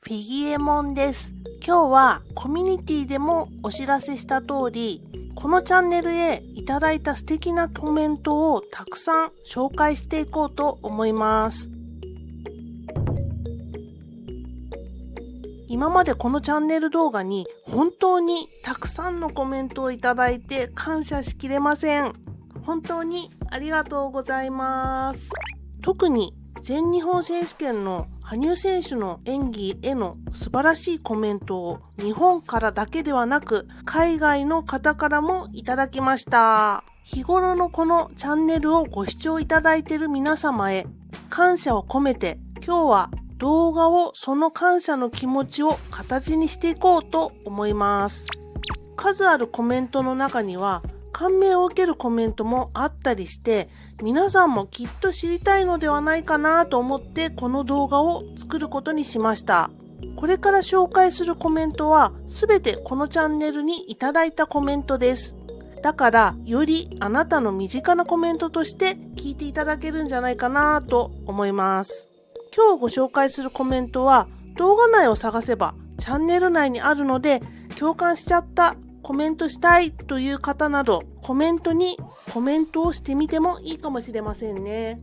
フィギエモンです。今日はコミュニティでもお知らせした通り、このチャンネルへいただいた素敵なコメントをたくさん紹介していこうと思います。今までこのチャンネル動画に本当にたくさんのコメントをいただいて感謝しきれません。本当にありがとうございます。特に全日本選手権の羽生選手の演技への素晴らしいコメントを日本からだけではなく海外の方からもいただきました。日頃のこのチャンネルをご視聴いただいている皆様へ感謝を込めて、今日は動画をその感謝の気持ちを形にしていこうと思います。数あるコメントの中には感銘を受けるコメントもあったりして、皆さんもきっと知りたいのではないかなと思ってこの動画を作ることにしました。これから紹介するコメントはすべてこのチャンネルにいただいたコメントです。だからよりあなたの身近なコメントとして聞いていただけるんじゃないかなと思います。今日ご紹介するコメントは動画内を探せばチャンネル内にあるので、共感しちゃった、コメントしたいという方などコメントにコメントをしてみてもいいかもしれませんね。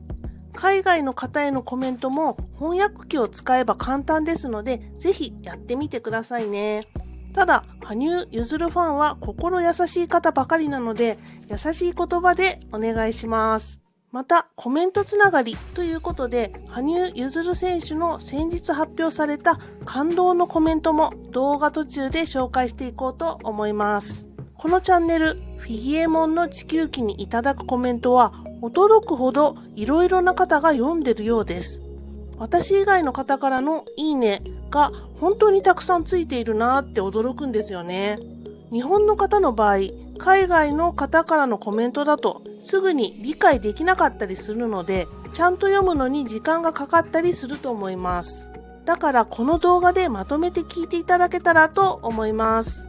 海外の方へのコメントも翻訳機を使えば簡単ですので、ぜひやってみてくださいね。ただ、羽生結弦ファンは心優しい方ばかりなので、優しい言葉でお願いします。また、コメントつながりということで、羽生結弦選手の先日発表された感動のコメントも動画途中で紹介していこうと思います。このチャンネル、フィギエモンの地球儀にいただくコメントは、驚くほどいろいろな方が読んでるようです。私以外の方からのいいねが本当にたくさんついているなって驚くんですよね。日本の方の場合、海外の方からのコメントだとすぐに理解できなかったりするので、ちゃんと読むのに時間がかかったりすると思います。だからこの動画でまとめて聞いていただけたらと思います。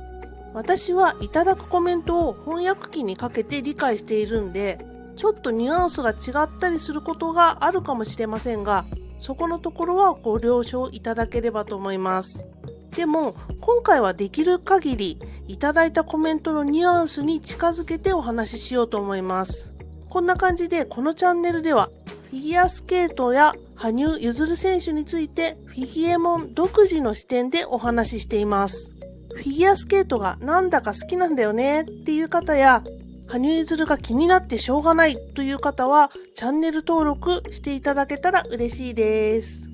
私はいただくコメントを翻訳機にかけて理解しているんで、ちょっとニュアンスが違ったりすることがあるかもしれませんが、そこのところはご了承いただければと思います。でも今回はできる限りいただいたコメントのニュアンスに近づけてお話ししようと思います。こんな感じでこのチャンネルではフィギュアスケートや羽生結弦選手についてフィギエモン独自の視点でお話ししています。フィギュアスケートがなんだか好きなんだよねっていう方や、羽生結弦が気になってしょうがないという方はチャンネル登録していただけたら嬉しいです。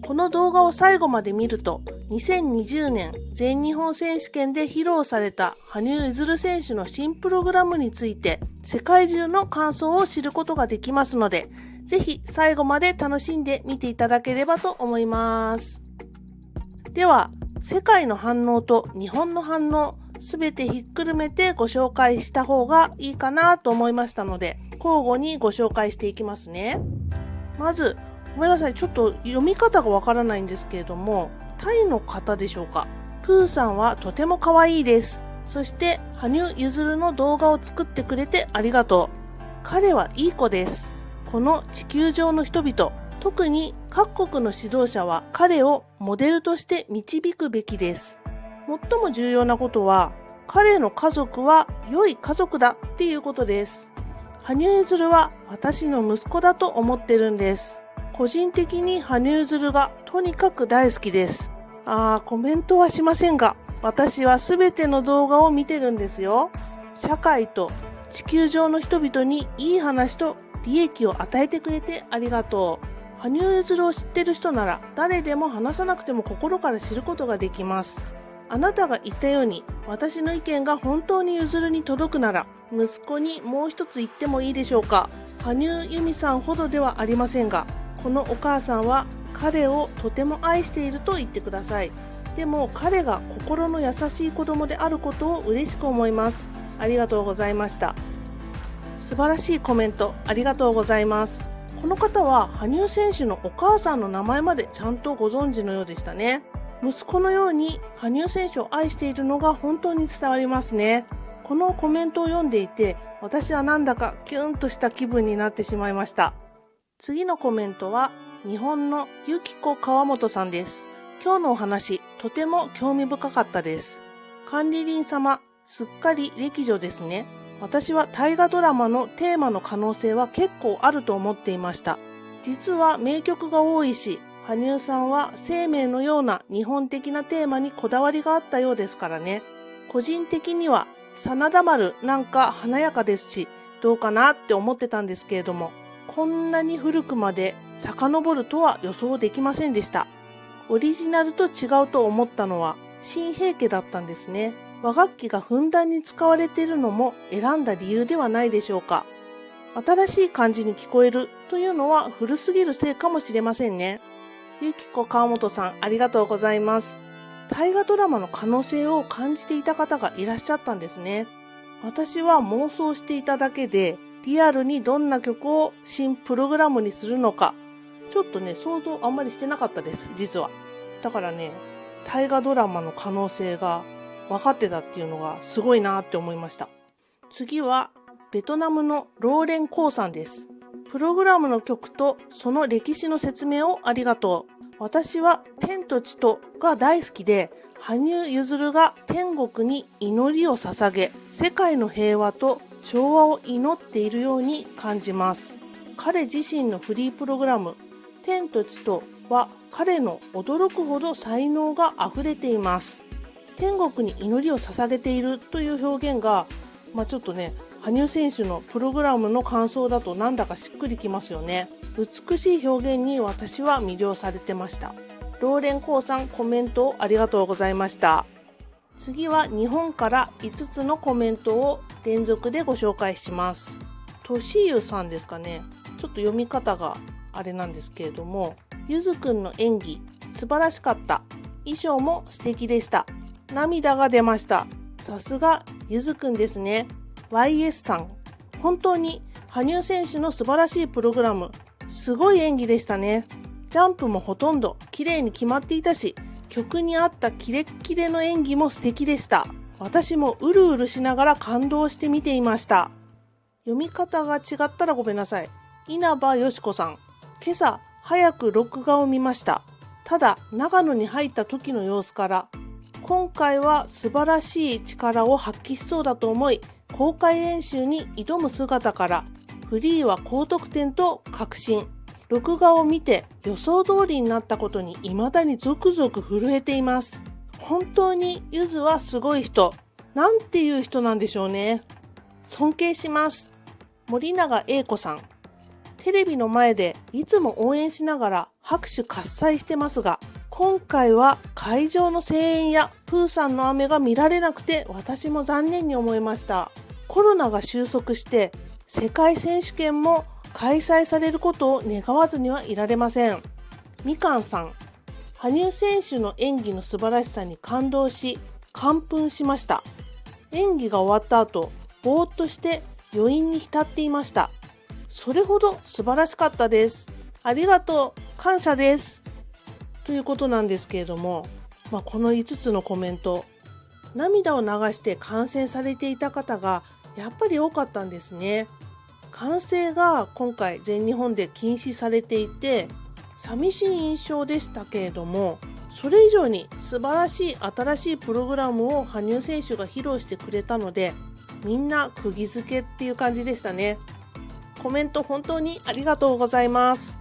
この動画を最後まで見ると、2020年全日本選手権で披露された羽生結弦選手の新プログラムについて世界中の感想を知ることができますので、ぜひ最後まで楽しんで見ていただければと思います。では、世界の反応と日本の反応、すべてひっくるめてご紹介した方がいいかなと思いましたので、交互にご紹介していきますね。まず、ごめんなさい、ちょっと読み方がわからないんですけれども、タイの方でしょうか。プーさんはとても可愛いです。そして、羽生結弦の動画を作ってくれてありがとう。彼はいい子です。この地球上の人々、特に各国の指導者は彼をモデルとして導くべきです。最も重要なことは、彼の家族は良い家族だっていうことです。羽生結弦は私の息子だと思ってるんです。個人的に羽生結弦がとにかく大好きです。コメントはしませんが、私はすべての動画を見てるんですよ。社会と地球上の人々にいい話と利益を与えてくれてありがとう。羽生結弦を知ってる人なら誰でも話さなくても心から知ることができます。あなたが言ったように私の意見が本当に結弦に届くなら、息子にもう一つ言ってもいいでしょうか。羽生由美さんほどではありませんが、このお母さんは彼をとても愛していると言ってください。でも彼が心の優しい子供であることを嬉しく思います。ありがとうございました。素晴らしいコメントありがとうございます。この方は羽生選手のお母さんの名前までちゃんとご存知のようでしたね。息子のように羽生選手を愛しているのが本当に伝わりますね。このコメントを読んでいて、私はなんだかキュンとした気分になってしまいました。次のコメントは日本のゆきこ川本さんです。今日のお話、とても興味深かったです。管理人様、すっかり歴女ですね。私は大河ドラマのテーマの可能性は結構あると思っていました。実は名曲が多いし、羽生さんは生命のような日本的なテーマにこだわりがあったようですからね。個人的には真田丸なんか華やかですし、どうかなって思ってたんですけれども、こんなに古くまで遡るとは予想できませんでした。オリジナルと違うと思ったのは新平家だったんですね。和楽器がふんだんに使われているのも選んだ理由ではないでしょうか。新しい感じに聞こえるというのは古すぎるせいかもしれませんね。ゆきこ川本さん、ありがとうございます。大河ドラマの可能性を感じていた方がいらっしゃったんですね。私は妄想していただけで、リアルにどんな曲を新プログラムにするのか、ちょっとね、想像あんまりしてなかったです、実は。だからね、大河ドラマの可能性が分かってたっていうのがすごいなって思いました。次はベトナムのローレン・コーさんです。プログラムの曲とその歴史の説明をありがとう。私は天と地とが大好きで、羽生結弦が天国に祈りを捧げ、世界の平和と調和を祈っているように感じます。彼自身のフリープログラム、天と地とは彼の驚くほど才能が溢れています。天国に祈りを捧げているという表現が、ちょっとね、羽生選手のプログラムの感想だとなんだかしっくりきますよね。美しい表現に私は魅了されてました。ローレン・コーさん、コメントをありがとうございました。次は日本から5つのコメントを連続でご紹介します。としゆさんですかね。ちょっと読み方があれなんですけれども、ゆずくんの演技素晴らしかった。衣装も素敵でした。涙が出ました。さすがゆずくんですね。YS さん、本当に羽生選手の素晴らしいプログラム、すごい演技でしたね。ジャンプもほとんど綺麗に決まっていたし、曲に合ったキレッキレの演技も素敵でした。私もうるうるしながら感動して見ていました。読み方が違ったらごめんなさい。稲葉よしこさん、今朝早く録画を見ました。ただ長野に入った時の様子から、今回は素晴らしい力を発揮しそうだと思い、公開練習に挑む姿からフリーは高得点と確信。録画を見て予想通りになったことに未だにゾクゾク震えています。本当にゆずはすごい人。なんていう人なんでしょうね。尊敬します。森永英子さん。テレビの前でいつも応援しながら拍手喝采してますが、今回は会場の声援やプーさんの雨が見られなくて私も残念に思いました。コロナが収束して世界選手権も開催されることを願わずにはいられません。みかんさん、羽生選手の演技の素晴らしさに感動し、感奮しました。演技が終わった後、ぼーっとして余韻に浸っていました。それほど素晴らしかったです。ありがとう、感謝です。ということなんですけれども、この5つのコメント、涙を流して観戦されていた方がやっぱり多かったんですね。観戦が今回全日本で禁止されていて、寂しい印象でしたけれども、それ以上に素晴らしい新しいプログラムを羽生選手が披露してくれたので、みんな釘付けっていう感じでしたね。コメント本当にありがとうございます。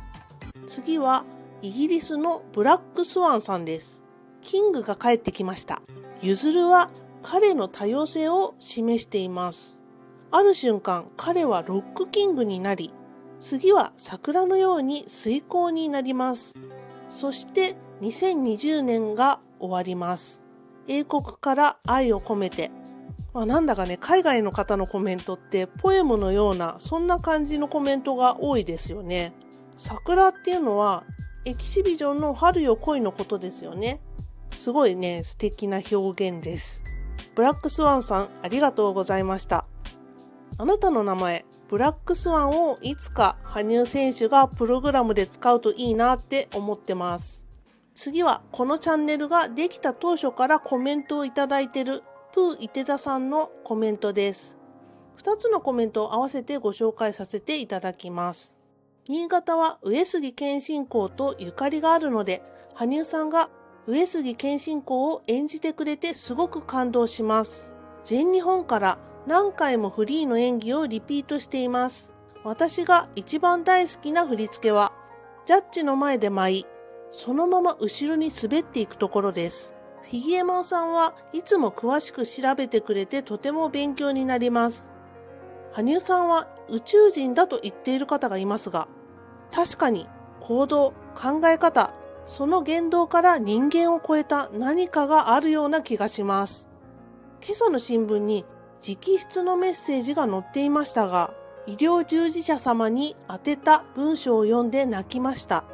次はイギリスのブラックスワンさんです。キングが帰ってきました。ゆずるは彼の多様性を示しています。ある瞬間、彼はロックキングになり、次は桜のように水耕になります。そして2020年が終わります。英国から愛を込めて。なんだかね、海外の方のコメントってポエムのような、そんな感じのコメントが多いですよね。桜っていうのはエキシビジョンの春よ恋のことですよね。すごいね、素敵な表現です。ブラックスワンさん、ありがとうございました。あなたの名前、ブラックスワンをいつか羽生選手がプログラムで使うといいなって思ってます。次はこのチャンネルができた当初からコメントをいただいているプーイテザさんのコメントです。2つのコメントを合わせてご紹介させていただきます。新潟は上杉謙信公とゆかりがあるので、羽生さんが上杉謙信公を演じてくれてすごく感動します。全日本から何回もフリーの演技をリピートしています。私が一番大好きな振り付けは、ジャッジの前で舞い、そのまま後ろに滑っていくところです。フィギエモンさんはいつも詳しく調べてくれてとても勉強になります。羽生さんは宇宙人だと言っている方がいますが、確かに行動、考え方、その言動から人間を超えた何かがあるような気がします。今朝の新聞に直筆のメッセージが載っていましたが、医療従事者様に宛てた文章を読んで泣きました。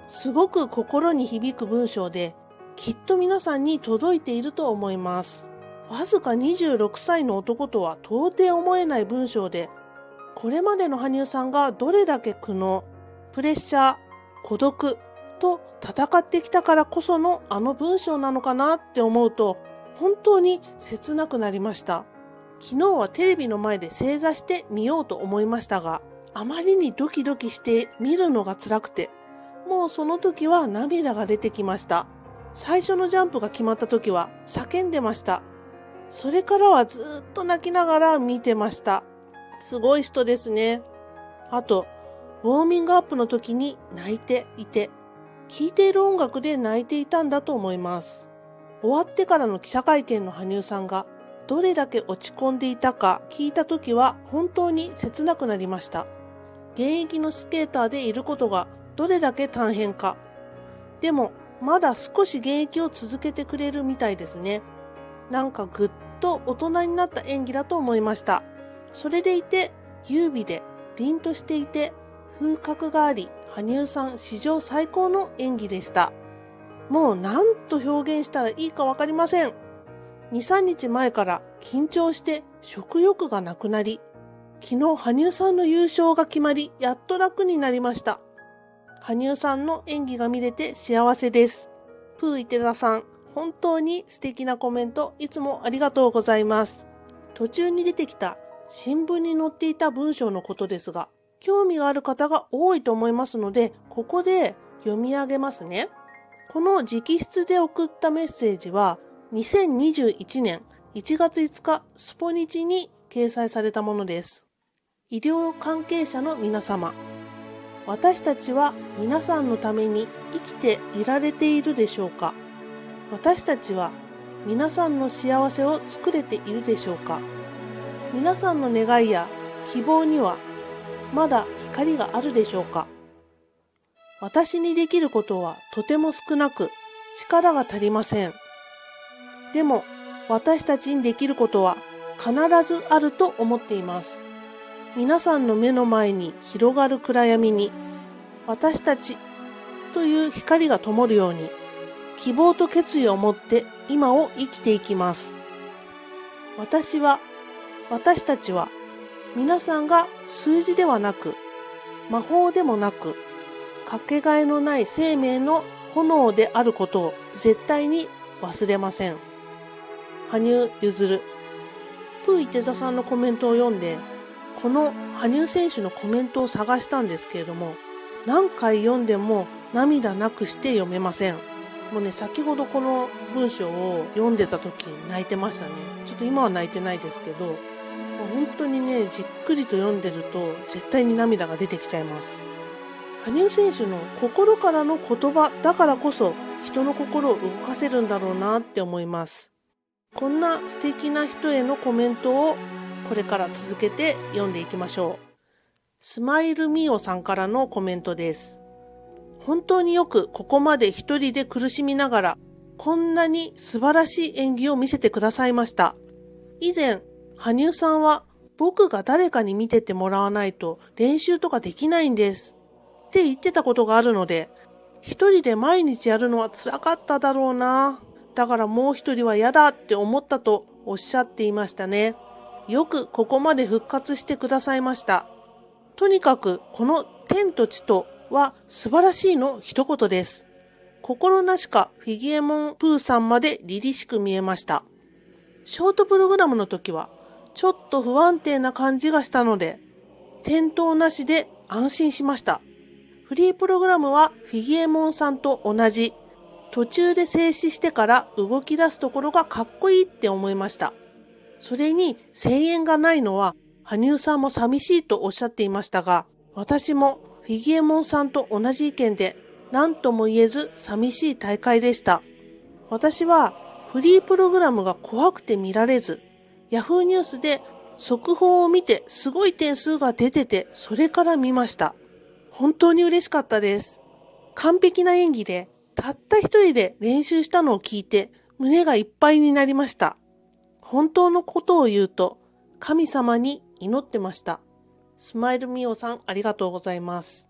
すごく心に響く文章で、きっと皆さんに届いていると思います。わずか26歳の男とは到底思えない文章で、これまでの羽生さんがどれだけ苦悩、プレッシャー、孤独と戦ってきたからこそのあの文章なのかなって思うと、本当に切なくなりました。昨日はテレビの前で正座して見ようと思いましたが、あまりにドキドキして見るのが辛くて、もうその時は涙が出てきました。最初のジャンプが決まった時は叫んでました。それからはずっと泣きながら見てました。すごい人ですね。あと、ウォーミングアップの時に泣いていて、聴いている音楽で泣いていたんだと思います。終わってからの記者会見の羽生さんがどれだけ落ち込んでいたか聞いた時は本当に切なくなりました。現役のスケーターでいることがどれだけ大変か。でもまだ少し現役を続けてくれるみたいですね。なんかぐっと大人になった演技だと思いました。それでいて優美で凛としていて風格があり、羽生さん史上最高の演技でした。もう何と表現したらいいかわかりません。2、3日前から緊張して食欲がなくなり、昨日羽生さんの優勝が決まり、やっと楽になりました。羽生さんの演技が見れて幸せです。プーイテダさん、本当に素敵なコメントいつもありがとうございます。途中に出てきた新聞に載っていた文章のことですが、興味がある方が多いと思いますので、ここで読み上げますね。この直筆で送ったメッセージは、2021年1月5日スポニチに掲載されたものです。医療関係者の皆様、私たちは皆さんのために生きていられているでしょうか？私たちは皆さんの幸せを作れているでしょうか？皆さんの願いや希望にはまだ光があるでしょうか？私にできることはとても少なく力が足りません。でも私たちにできることは必ずあると思っています。皆さんの目の前に広がる暗闇に私たちという光が灯るように希望と決意を持って今を生きていきます。私たちは皆さんが数字ではなく魔法でもなくかけがえのない生命の炎であることを絶対に忘れません。羽生結弦。プーイテザさんのコメントを読んで、この羽生選手のコメントを探したんですけれども、何回読んでも涙なくして読めません。もうね、先ほどこの文章を読んでた時に泣いてましたね。ちょっと今は泣いてないですけど、本当にね、じっくりと読んでると絶対に涙が出てきちゃいます。羽生選手の心からの言葉だからこそ人の心を動かせるんだろうなって思います。こんな素敵な人へのコメントをこれから続けて読んでいきましょう。スマイルミオさんからのコメントです。本当によくここまで一人で苦しみながらこんなに素晴らしい演技を見せてくださいました。以前、羽生さんは僕が誰かに見ててもらわないと練習とかできないんですって言ってたことがあるので、一人で毎日やるのは辛かっただろうな。だからもう一人は嫌だって思ったとおっしゃっていましたね。よくここまで復活してくださいました。とにかくこの天と地とは素晴らしいの一言です。心なしかフィギエモンプーさんまで凛々しく見えました。ショートプログラムの時はちょっと不安定な感じがしたので、転倒なしで安心しました。フリープログラムはフィギエモンさんと同じ途中で静止してから動き出すところがかっこいいって思いました。それに声援がないのは羽生さんも寂しいとおっしゃっていましたが、私もフィギエモンさんと同じ意見で何とも言えず寂しい大会でした。私はフリープログラムが怖くて見られず、ヤフーニュースで速報を見てすごい点数が出てて、それから見ました。本当に嬉しかったです。完璧な演技でたった一人で練習したのを聞いて胸がいっぱいになりました。本当のことを言うと神様に祈ってました。スマイルミオさんありがとうございます。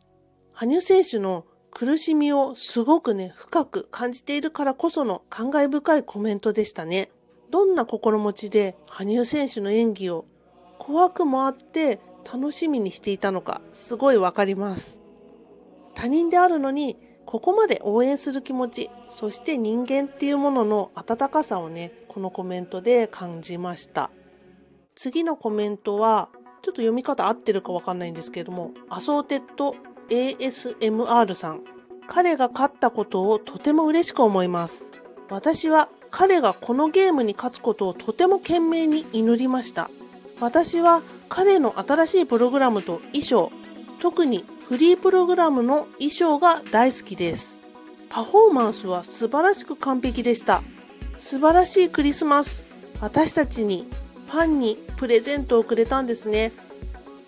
羽生選手の苦しみをすごく深く感じているからこその感慨深いコメントでしたね。どんな心持ちで羽生選手の演技を怖くもあって楽しみにしていたのかすごいわかります。他人であるのにここまで応援する気持ち、そして人間っていうものの温かさをこのコメントで感じました。次のコメントはちょっと読み方合ってるかわかんないんですけれども、アソーテッド ASMR さん。彼が勝ったことをとても嬉しく思います。私は彼がこのゲームに勝つことをとても懸命に祈りました。私は彼の新しいプログラムと衣装、特にフリープログラムの衣装が大好きです。パフォーマンスは素晴らしく完璧でした。素晴らしいクリスマス。私たちに、ファンにプレゼントをくれたんですね。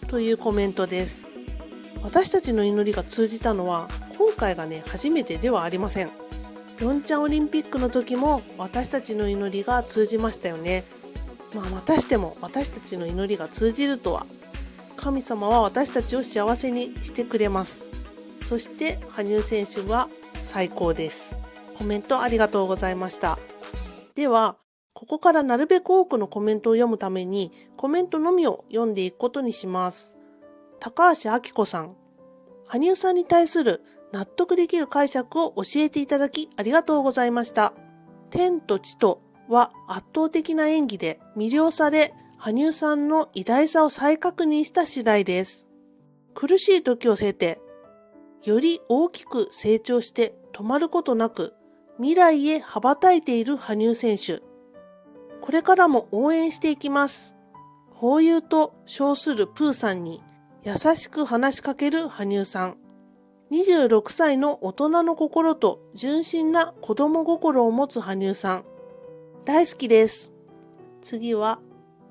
というコメントです。私たちの祈りが通じたのは今回が初めてではありません。ピョンチャンオリンピックの時も私たちの祈りが通じましたよね。またしても私たちの祈りが通じるとは、神様は私たちを幸せにしてくれます。そして羽生選手は最高です。コメントありがとうございました。ではここからなるべく多くのコメントを読むためにコメントのみを読んでいくことにします。高橋明子さん。羽生さんに対する納得できる解釈を教えていただきありがとうございました。天と地とは圧倒的な演技で魅了され、羽生さんの偉大さを再確認した次第です。苦しい時を経て、より大きく成長して止まることなく未来へ羽ばたいている羽生選手。これからも応援していきます。ホーユーと称するプーさんに優しく話しかける羽生さん。26歳の大人の心と純真な子供心を持つ羽生さん。大好きです。次は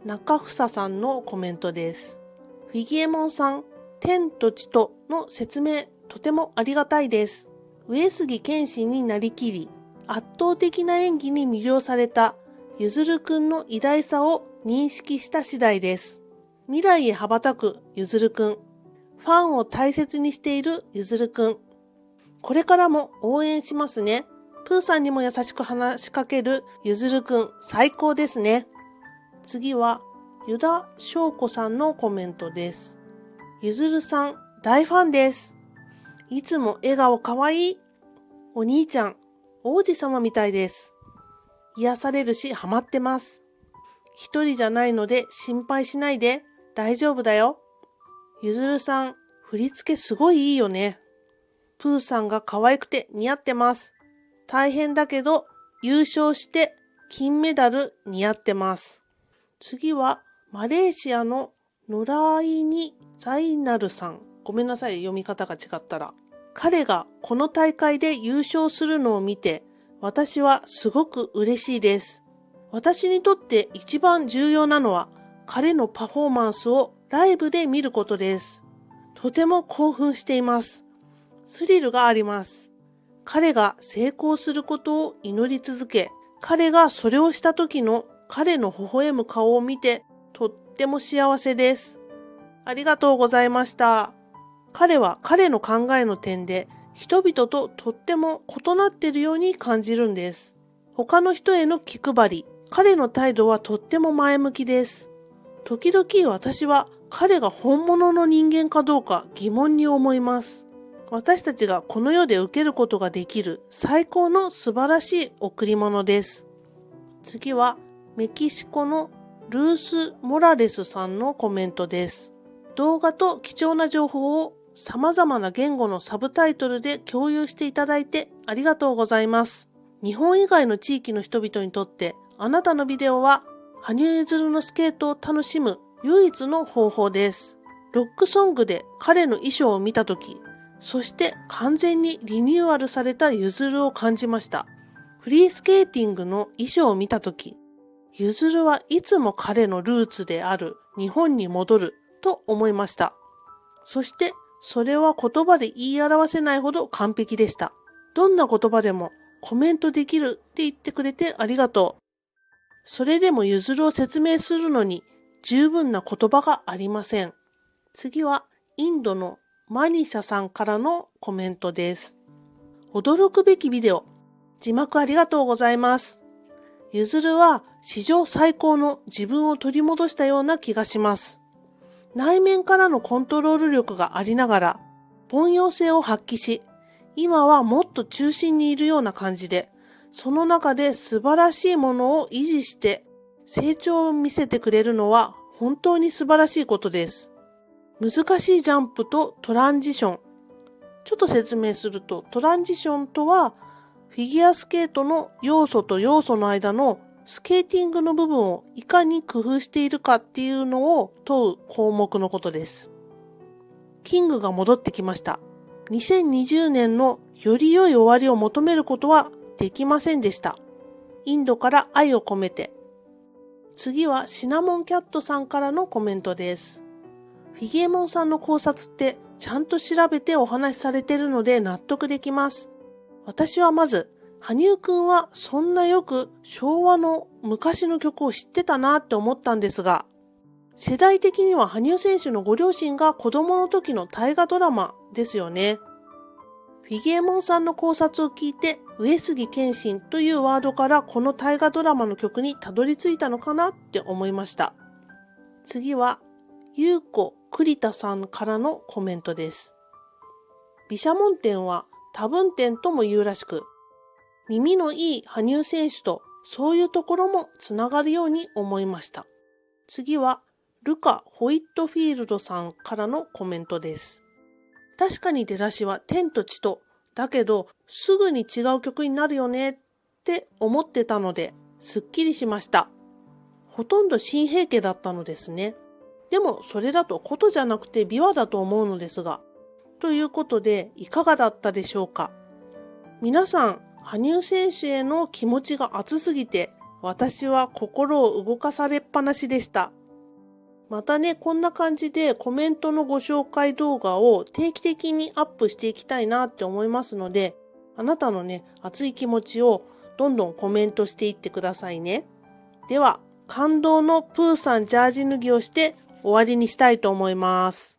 中房さんのコメントです。フィギエモンさん、天と地との説明とてもありがたいです。上杉謙信になりきり、圧倒的な演技に魅了されたゆずるくんの偉大さを認識した次第です。未来へ羽ばたくゆずるくん。ファンを大切にしているゆずるくん。これからも応援しますね。プーさんにも優しく話しかけるゆずるくん、最高ですね。次は、湯田翔子さんのコメントです。ゆずるさん、大ファンです。いつも笑顔かわいい。お兄ちゃん、王子様みたいです。癒されるしハマってます。一人じゃないので心配しないで。大丈夫だよ。ゆずるさん、振り付けすごいいいよね。プーさんが可愛くて似合ってます。大変だけど優勝して金メダル似合ってます。次はマレーシアのノライニ・ザイナルさん。ごめんなさい、読み方が違ったら。彼がこの大会で優勝するのを見て、私はすごく嬉しいです。私にとって一番重要なのは、彼のパフォーマンスをライブで見ることです。とても興奮しています。スリルがあります。彼が成功することを祈り続け、彼がそれをした時の彼の微笑む顔を見て、とっても幸せです。ありがとうございました。彼は彼の考えの点で、人々ととっても異なっているように感じるんです。他の人への気配り、彼の態度はとっても前向きです。時々私は彼が本物の人間かどうか疑問に思います。私たちがこの世で受けることができる最高の素晴らしい贈り物です。次はメキシコのルース・モラレスさんのコメントです。動画と貴重な情報を様々な言語のサブタイトルで共有していただいてありがとうございます。日本以外の地域の人々にとって、あなたのビデオは羽生結弦のスケートを楽しむ唯一の方法です。ロックソングで彼の衣装を見たとき、そして完全にリニューアルされた結弦を感じました。フリースケーティングの衣装を見たとき、結弦はいつも彼のルーツである日本に戻ると思いました。そしてそれは言葉で言い表せないほど完璧でした。どんな言葉でもコメントできるって言ってくれてありがとう。それでも結弦を説明するのに十分な言葉がありません。次はインドのマニシャさんからのコメントです。驚くべきビデオ。字幕ありがとうございます。結弦は史上最高の自分を取り戻したような気がします。内面からのコントロール力がありながら、凡庸性を発揮し、今はもっと中心にいるような感じで、その中で素晴らしいものを維持して成長を見せてくれるのは本当に素晴らしいことです。難しいジャンプとトランジション。ちょっと説明すると、トランジションとはフィギュアスケートの要素と要素の間のスケーティングの部分をいかに工夫しているかっていうのを問う項目のことです。キングが戻ってきました。2020年のより良い終わりを求めることはできませんでした。インドから愛を込めて。次はシナモンキャットさんからのコメントです。フィギエモンさんの考察ってちゃんと調べてお話しされているので納得できます。私はまず、羽生くんはそんなよく昭和の昔の曲を知ってたなって思ったんですが、世代的には羽生選手のご両親が子供の時の大河ドラマですよね。フィギエモンさんの考察を聞いて、上杉謙信というワードからこの大河ドラマの曲にたどり着いたのかなって思いました。次は、ゆうこ栗田さんからのコメントです。毘沙門天は多分天とも言うらしく、耳のいい羽生選手とそういうところもつながるように思いました。次はルカ・ホイットフィールドさんからのコメントです。確かに出だしは天と地と、だけどすぐに違う曲になるよねって思ってたので、すっきりしました。ほとんど新平家だったのですね。でもそれだと琴じゃなくて琵琶だと思うのですが、ということでいかがだったでしょうか。皆さん、羽生選手への気持ちが熱すぎて、私は心を動かされっぱなしでした。またね、こんな感じでコメントのご紹介動画を定期的にアップしていきたいなって思いますので、あなたのね、熱い気持ちをどんどんコメントしていってくださいね。では、感動のプーさんジャージ脱ぎをして終わりにしたいと思います。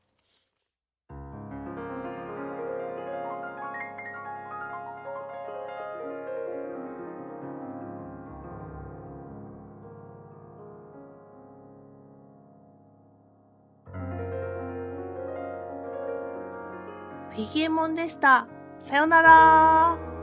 フィギエモンでした。さよなら。